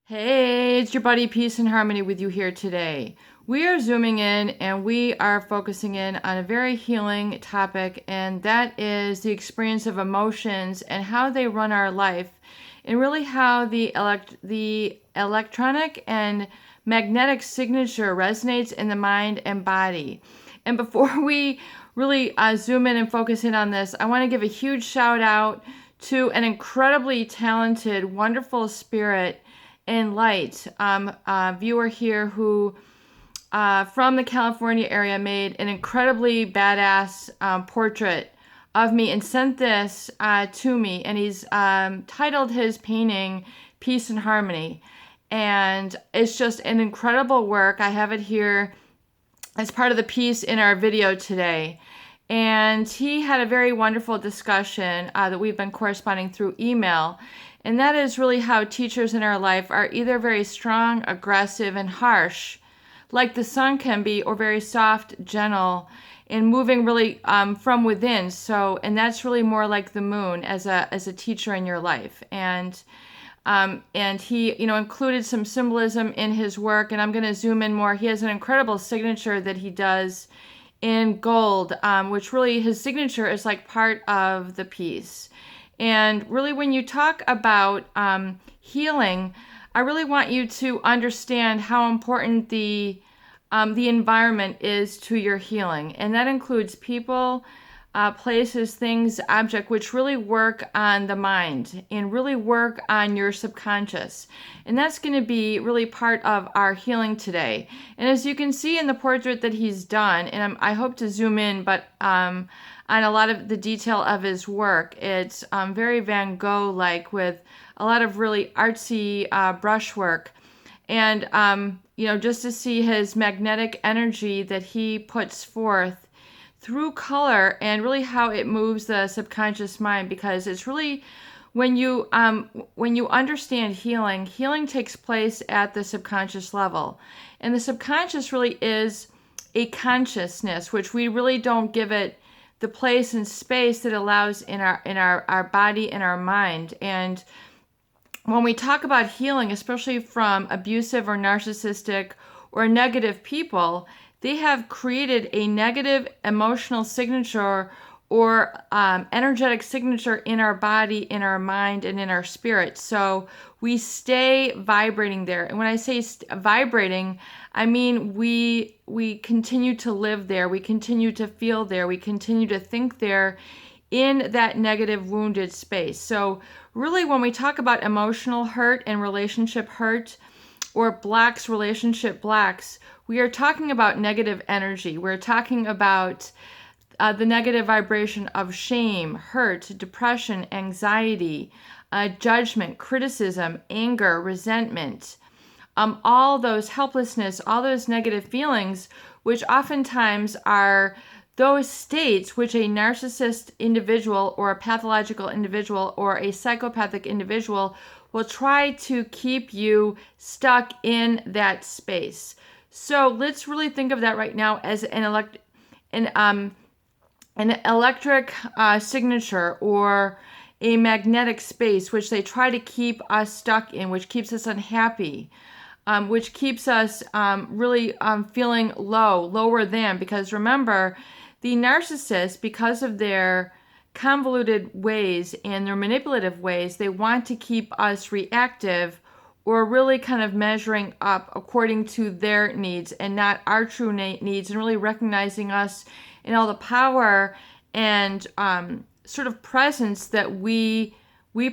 Hey, it's your buddy Peace and Harmony with you here today. We are zooming in and we are focusing in on a very healing topic, and that is the experience of emotions and how they run our life, and really how the electronic and magnetic signature resonates in the mind and body. And before we really zoom in and focus in on this, I want to give a huge shout out to an incredibly talented, wonderful spirit and light viewer here who from the California area made an incredibly badass portrait of me and sent this to me, and he's titled his painting Peace and Harmony, and it's just an incredible work. I have it here as part of the piece in our video today. And he had a very wonderful discussion that we've been corresponding through email. And that is really how teachers in our life are either very strong, aggressive, and harsh, like the sun can be, or very soft, gentle, and moving really from within. And that's really more like the moon as a teacher in your life. And he, included some symbolism in his work, and I'm going to zoom in more. He has an incredible signature that he does in gold, which really his signature is like part of the piece. And really, when you talk about healing, I really want you to understand how important the environment is to your healing, and that includes people, places, things, object, which really work on the mind and really work on your subconscious. And that's going to be really part of our healing today. And as you can see in the portrait that he's done, and I hope to zoom in, but on a lot of the detail of his work, it's very Van Gogh-like with a lot of really artsy brushwork. And, just to see his magnetic energy that he puts forth through color and really how it moves the subconscious mind, because it's really when you understand healing takes place at the subconscious level, and the subconscious really is a consciousness which we really don't give it the place and space that allows in our body and our mind. And when we talk about healing, especially from abusive or narcissistic or negative people, they have created a negative emotional signature or energetic signature in our body, in our mind, and in our spirit. So we stay vibrating there. And when I say vibrating, I mean we continue to live there. We continue to feel there. We continue to think there in that negative, wounded space. So really, when we talk about emotional hurt and relationship hurt, or blocks, relationship blocks, we are talking about negative energy. We're talking about the negative vibration of shame, hurt, depression, anxiety, judgment, criticism, anger, resentment, all those helplessness, all those negative feelings, which oftentimes are those states which a narcissist individual or a pathological individual or a psychopathic individual will try to keep you stuck in that space. So let's really think of that right now as an electric signature or a magnetic space which they try to keep us stuck in, which keeps us unhappy, which keeps us really feeling lower than. Because remember, the narcissist, because of their convoluted ways and their manipulative ways, they want to keep us reactive or really kind of measuring up according to their needs and not our true needs, and really recognizing us in all the power and sort of presence that we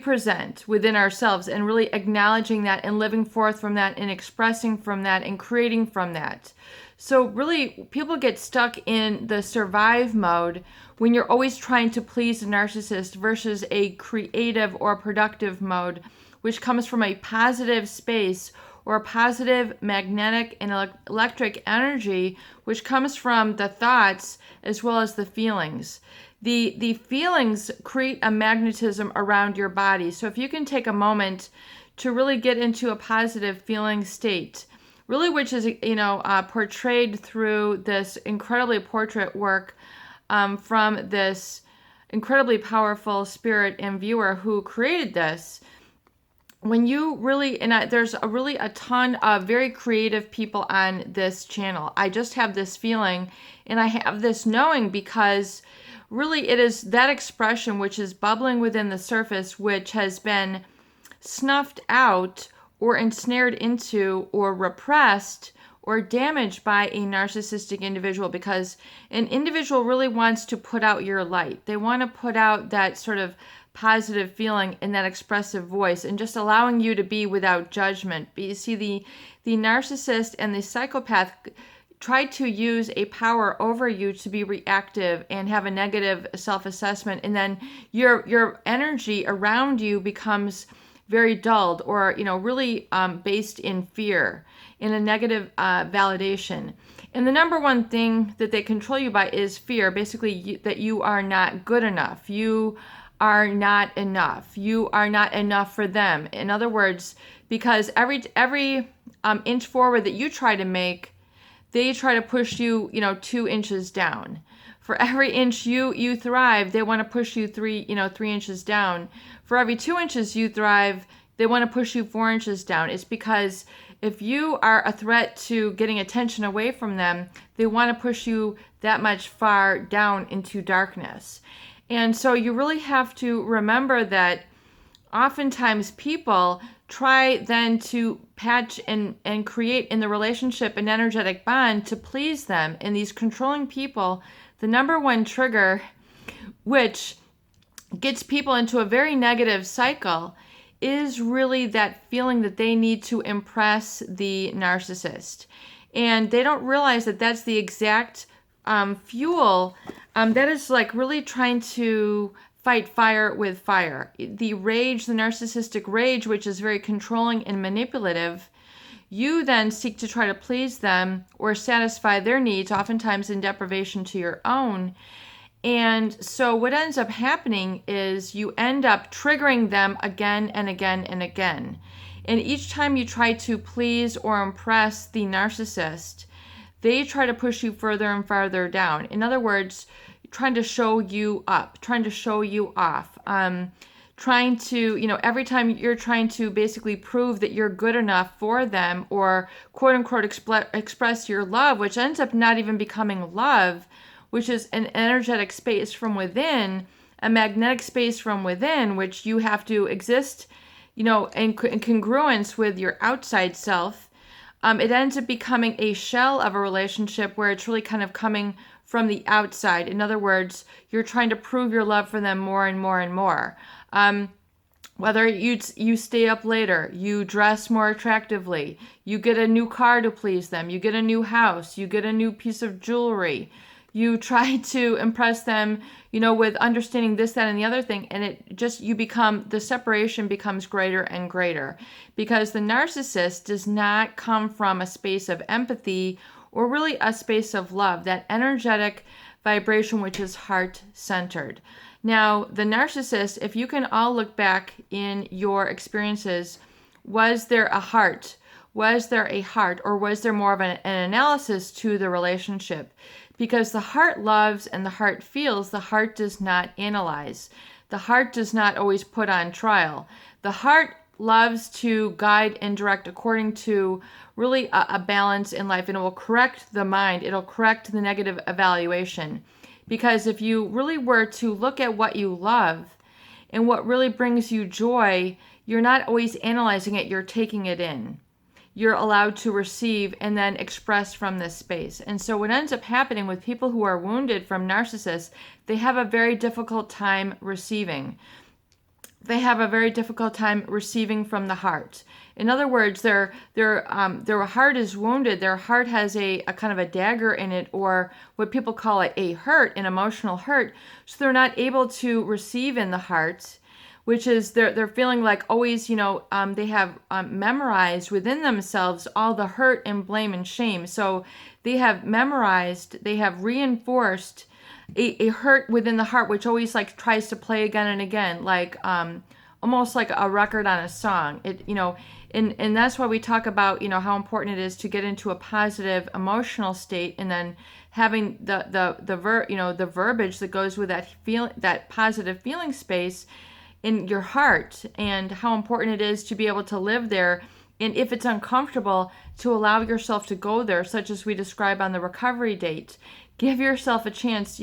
present within ourselves, and really acknowledging that and living forth from that and expressing from that and creating from that. So really, people get stuck in the survive mode when you're always trying to please a narcissist versus a creative or productive mode, which comes from a positive space or a positive magnetic and electric energy, which comes from the thoughts as well as the feelings. The feelings create a magnetism around your body. So if you can take a moment to really get into a positive feeling state, really, which is portrayed through this incredibly portrait work from this incredibly powerful spirit and viewer who created this. when you really, there's really a ton of very creative people on this channel. I just have this feeling and I have this knowing because really it is that expression which is bubbling within the surface, which has been snuffed out or ensnared into or repressed or damaged by a narcissistic individual, because an individual really wants to put out your light. They want to put out that sort of positive feeling in that expressive voice and just allowing you to be without judgment. But you see, the narcissist and the psychopath try to use a power over you to be reactive and have a negative self-assessment, and then your energy around you becomes very dulled, or really based in fear, in a negative validation. And the number one thing that they control you by is fear, basically that you are not good enough. You are not enough. You are not enough for them. In other words, because every inch forward that you try to make, they try to push you, 2 inches down. For every inch you thrive, they want to push you 3 inches down. For every 2 inches you thrive, they want to push you 4 inches down. It's because if you are a threat to getting attention away from them, they want to push you that much far down into darkness. And so you really have to remember that oftentimes people try then to patch and create in the relationship an energetic bond to please them. And these controlling people, the number one trigger, which gets people into a very negative cycle, is really that feeling that they need to impress the narcissist. And they don't realize that that's the exact fuel that is like really trying to fight fire with fire. The rage, the narcissistic rage, which is very controlling and manipulative, you then seek to try to please them or satisfy their needs, oftentimes in deprivation to your own. And so what ends up happening is you end up triggering them again and again and again. And each time you try to please or impress the narcissist, they try to push you further and farther down. In other words, trying to show you up, trying to show you off, trying to, every time you're trying to basically prove that you're good enough for them, or quote unquote express your love, which ends up not even becoming love, which is an energetic space from within, a magnetic space from within, which you have to exist, in congruence with your outside self. It ends up becoming a shell of a relationship where it's really kind of coming from the outside. In other words, you're trying to prove your love for them more and more and more. Whether you stay up later, you dress more attractively, you get a new car to please them, you get a new house, you get a new piece of jewelry, you try to impress them, with understanding this, that, and the other thing, and the separation becomes greater and greater, because the narcissist does not come from a space of empathy or really a space of love, that energetic vibration which is heart-centered. Now, the narcissist, if you can all look back in your experiences, was there a heart? Was there a heart, or was there more of an analysis to the relationship? Because the heart loves and the heart feels, the heart does not analyze. The heart does not always put on trial. The heart loves to guide and direct according to really a balance in life, and it will correct the mind. It'll correct the negative evaluation. Because if you really were to look at what you love and what really brings you joy, you're not always analyzing it, you're taking it in. You're allowed to receive and then express from this space. And so what ends up happening with people who are wounded from narcissists, they have a very difficult time receiving. They have a very difficult time receiving from the heart. In other words, their heart is wounded. Their heart has a kind of a dagger in it, or what people call a hurt, an emotional hurt. So they're not able to receive in the heart, which is they're feeling like always, they have memorized within themselves all the hurt and blame and shame. So they have memorized, they have reinforced a hurt within the heart, which always like tries to play again and again, like almost like a record on a song. And that's why we talk about how important it is to get into a positive emotional state, and then having the verbiage that goes with that positive feeling space in your heart, and how important it is to be able to live there. And if it's uncomfortable, to allow yourself to go there, such as we describe on the recovery date. Give yourself a chance,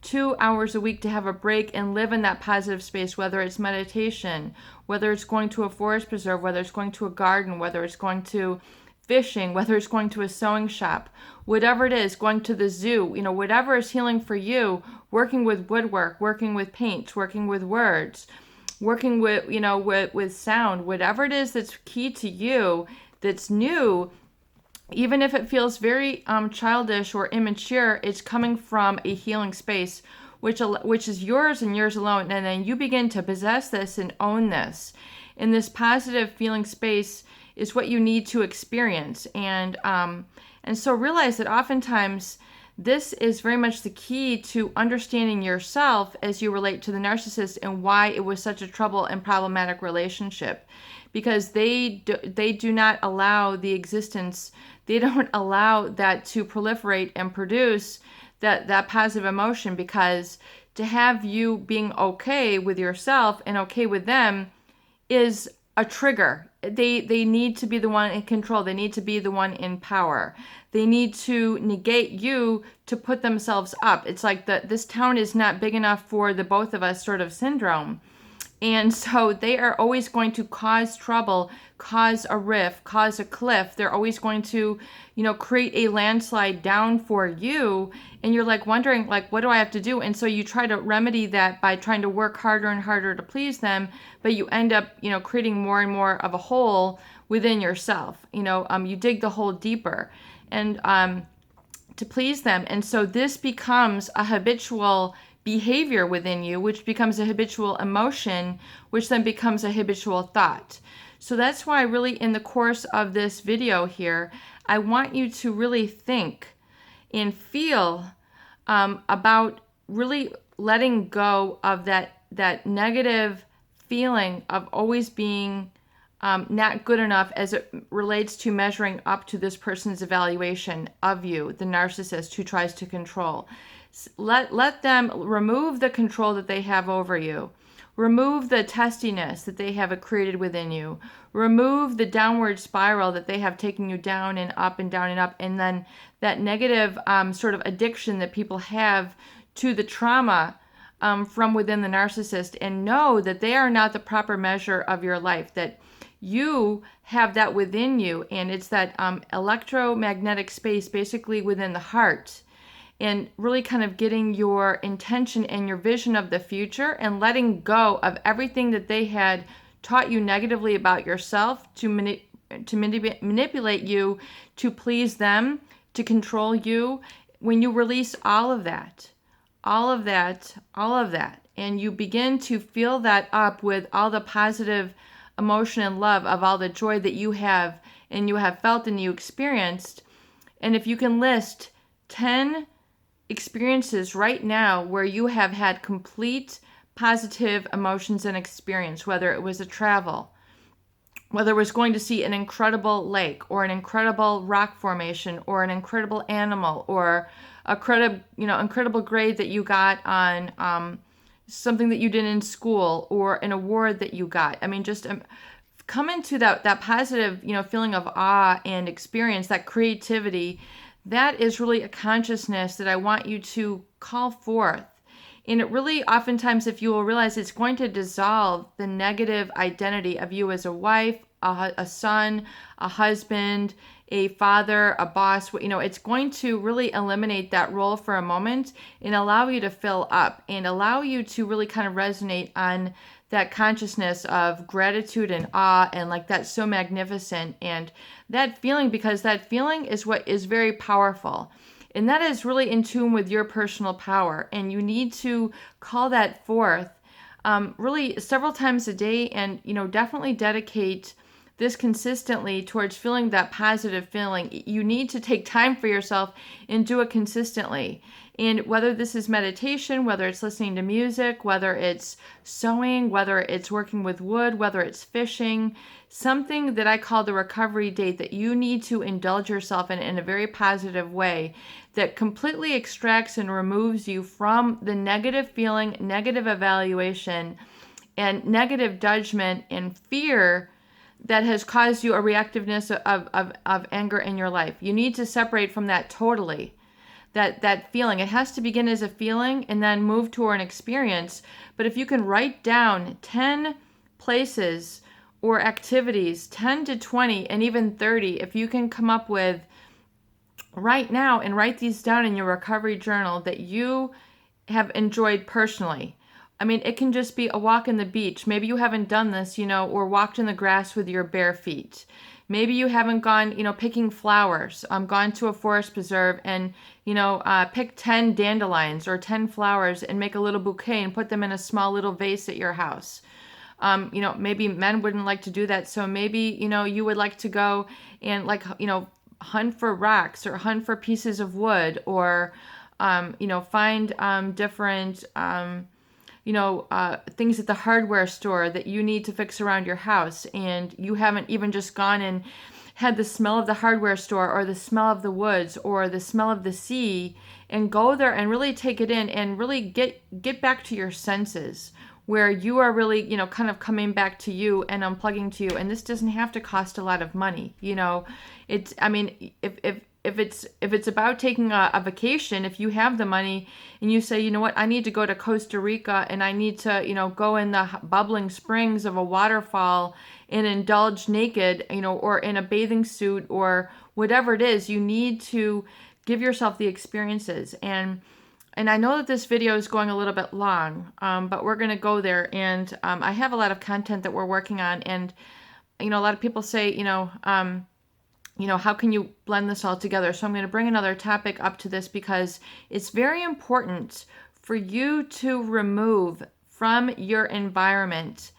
2 hours a week to have a break and live in that positive space, whether it's meditation, whether it's going to a forest preserve, whether it's going to a garden, whether it's going to fishing, whether it's going to a sewing shop, whatever it is, going to the zoo, whatever is healing for you, working with woodwork, working with paints, working with words, working with, with sound, whatever it is that's key to you, that's new, even if it feels very childish or immature, it's coming from a healing space, which is yours and yours alone. And then you begin to possess this and own this. And this positive feeling space is what you need to experience. And so realize that oftentimes this is very much the key to understanding yourself as you relate to the narcissist, and why it was such a trouble and problematic relationship. Because they do not allow the existence, they don't allow that to proliferate and produce that positive emotion, because to have you being okay with yourself and okay with them is a trigger. They need to be the one in control. They need to be the one in power. They need to negate you to put themselves up. It's like this town is not big enough for the both of us sort of syndrome. And so they are always going to cause trouble, cause a rift, cause a cliff. They're always going to, create a landslide down for you. And you're like wondering, like, what do I have to do? And so you try to remedy that by trying to work harder and harder to please them. But you end up, creating more and more of a hole within yourself. You dig the hole deeper and to please them. And so this becomes a habitual behavior within you, which becomes a habitual emotion, which then becomes a habitual thought. So that's why really in the course of this video here, I want you to really think and feel about really letting go of that negative feeling of always being not good enough as it relates to measuring up to this person's evaluation of you, the narcissist who tries to control. Let them remove the control that they have over you. Remove the testiness that they have created within you. Remove the downward spiral that they have taken you down and up and down and up. And then that negative sort of addiction that people have to the trauma from within the narcissist. And know that they are not the proper measure of your life. That you have that within you. And it's that electromagnetic space basically within the heart. And really kind of getting your intention and your vision of the future and letting go of everything that they had taught you negatively about yourself to manipulate you, to please them, to control you. When you release all of that, and you begin to fill that up with all the positive emotion and love of all the joy that you have and you have felt and you experienced. And if you can list 10 experiences right now where you have had complete positive emotions and experience, whether it was a travel, whether it was going to see an incredible lake or an incredible rock formation or an incredible animal or incredible grade that you got on something that you did in school or an award that you got. I mean, just come into that positive, feeling of awe and experience, that creativity. That is really a consciousness that I want you to call forth. And it really, oftentimes, if you will realize, it's going to dissolve the negative identity of you as a wife, a son, a husband, a father, a boss. It's going to really eliminate that role for a moment and allow you to fill up and allow you to really kind of resonate on that consciousness of gratitude and awe and like that's so magnificent and that feeling, because that feeling is what is very powerful. And that is really in tune with your personal power. And you need to call that forth really several times a day and, definitely dedicate this consistently towards feeling that positive feeling. You need to take time for yourself and do it consistently. And whether this is meditation, whether it's listening to music, whether it's sewing, whether it's working with wood, whether it's fishing, something that I call the recovery date that you need to indulge yourself in a very positive way that completely extracts and removes you from the negative feeling, negative evaluation, and negative judgment and fear that has caused you a reactiveness of anger in your life. You need to separate from that totally. That feeling. It has to begin as a feeling and then move to an experience. But if you can write down 10 places or activities, 10 to 20 and even 30, if you can come up with right now and write these down in your recovery journal that you have enjoyed personally. I mean, it can just be a walk in the beach. Maybe you haven't done this, or walked in the grass with your bare feet. Maybe you haven't gone, picking flowers, gone to a forest preserve and, pick 10 dandelions or 10 flowers and make a little bouquet and put them in a small little vase at your house. Maybe men wouldn't like to do that. So maybe, you would like to go and hunt for rocks or hunt for pieces of wood or, find different, things at the hardware store that you need to fix around your house, and you haven't even just gone and had the smell of the hardware store or the smell of the woods or the smell of the sea, and go there and really take it in and really get back to your senses where you are really, kind of coming back to you and unplugging to you. And this doesn't have to cost a lot of money. If it's about taking a vacation, if you have the money and you say, I need to go to Costa Rica and I need to, go in the bubbling springs of a waterfall and indulge naked, or in a bathing suit or whatever it is, you need to give yourself the experiences. And I know that this video is going a little bit long, but we're going to go there. And I have a lot of content that we're working on. And, a lot of people say, how can you blend this all together? So I'm going to bring another topic up to this because it's very important for you to remove from your environment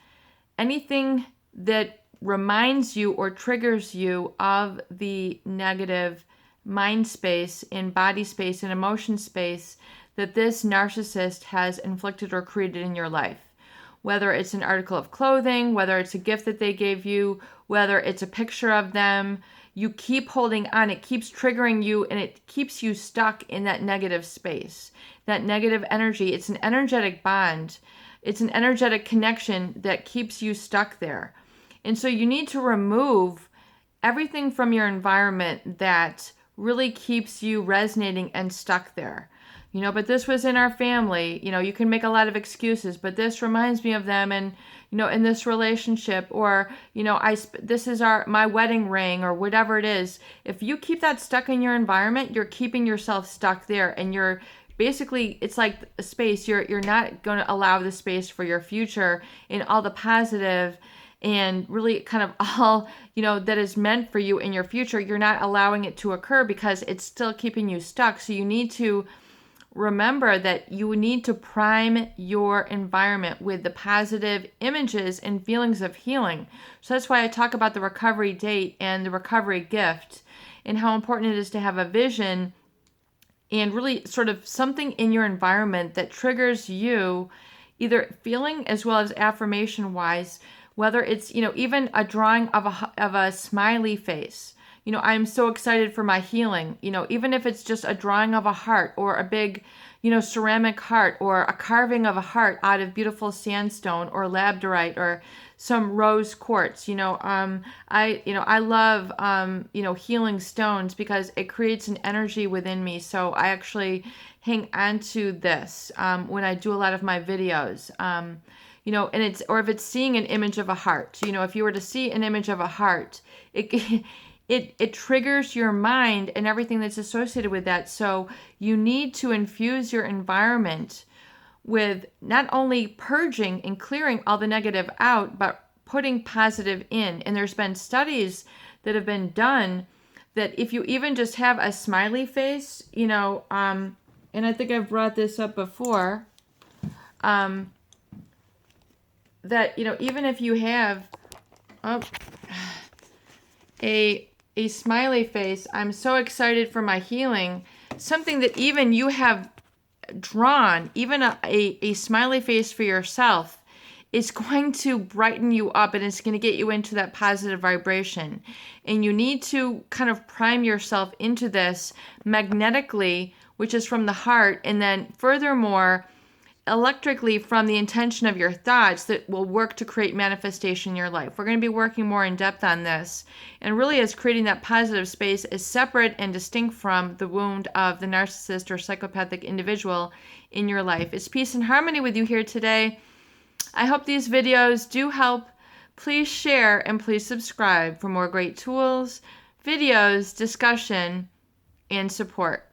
anything that reminds you or triggers you of the negative mind space and body space and emotion space that this narcissist has inflicted or created in your life. Whether it's an article of clothing, whether it's a gift that they gave you, whether it's a picture of them, you keep holding on. It keeps triggering you and it keeps you stuck in that negative space, that negative energy. It's an energetic bond. It's an energetic connection that keeps you stuck there. And so you need to remove everything from your environment that really keeps you resonating and stuck there. But this was in our family. You can make a lot of excuses, but this reminds me of them and, in this relationship, or, this is my wedding ring or whatever it is. If you keep that stuck in your environment, you're keeping yourself stuck there, and you're basically, it's like a space. You're not going to allow the space for your future and all the positive and really kind of all, that is meant for you in your future. You're not allowing it to occur because it's still keeping you stuck. So you need to remember that you need to prime your environment with the positive images and feelings of healing. So that's why I talk about the recovery date and the recovery gift and how important it is to have a vision and really sort of something in your environment that triggers you, either feeling as well as affirmation wise, whether it's, even a drawing of a smiley face. I'm so excited for my healing, even if it's just a drawing of a heart or a big, ceramic heart or a carving of a heart out of beautiful sandstone or labradorite or some rose quartz. I love, healing stones because it creates an energy within me. So I actually hang on to this when I do a lot of my videos. And if it's seeing an image of a heart, if you were to see an image of a heart, it triggers your mind and everything that's associated with that. So you need to infuse your environment with not only purging and clearing all the negative out, but putting positive in. And there's been studies that have been done that if you even just have a smiley face, and I think I've brought this up before, that, even if you have a smiley face, I'm so excited for my healing, something that even you have drawn, even a smiley face for yourself, is going to brighten you up and it's going to get you into that positive vibration. And you need to kind of prime yourself into this magnetically, which is from the heart. And then furthermore, electrically from the intention of your thoughts that will work to create manifestation in your life. We're going to be working more in depth on this, and really as creating that positive space is separate and distinct from the wound of the narcissist or psychopathic individual in your life. It's peace and harmony with you here today. I hope these videos do help. Please share and please subscribe for more great tools, videos, discussion, and support.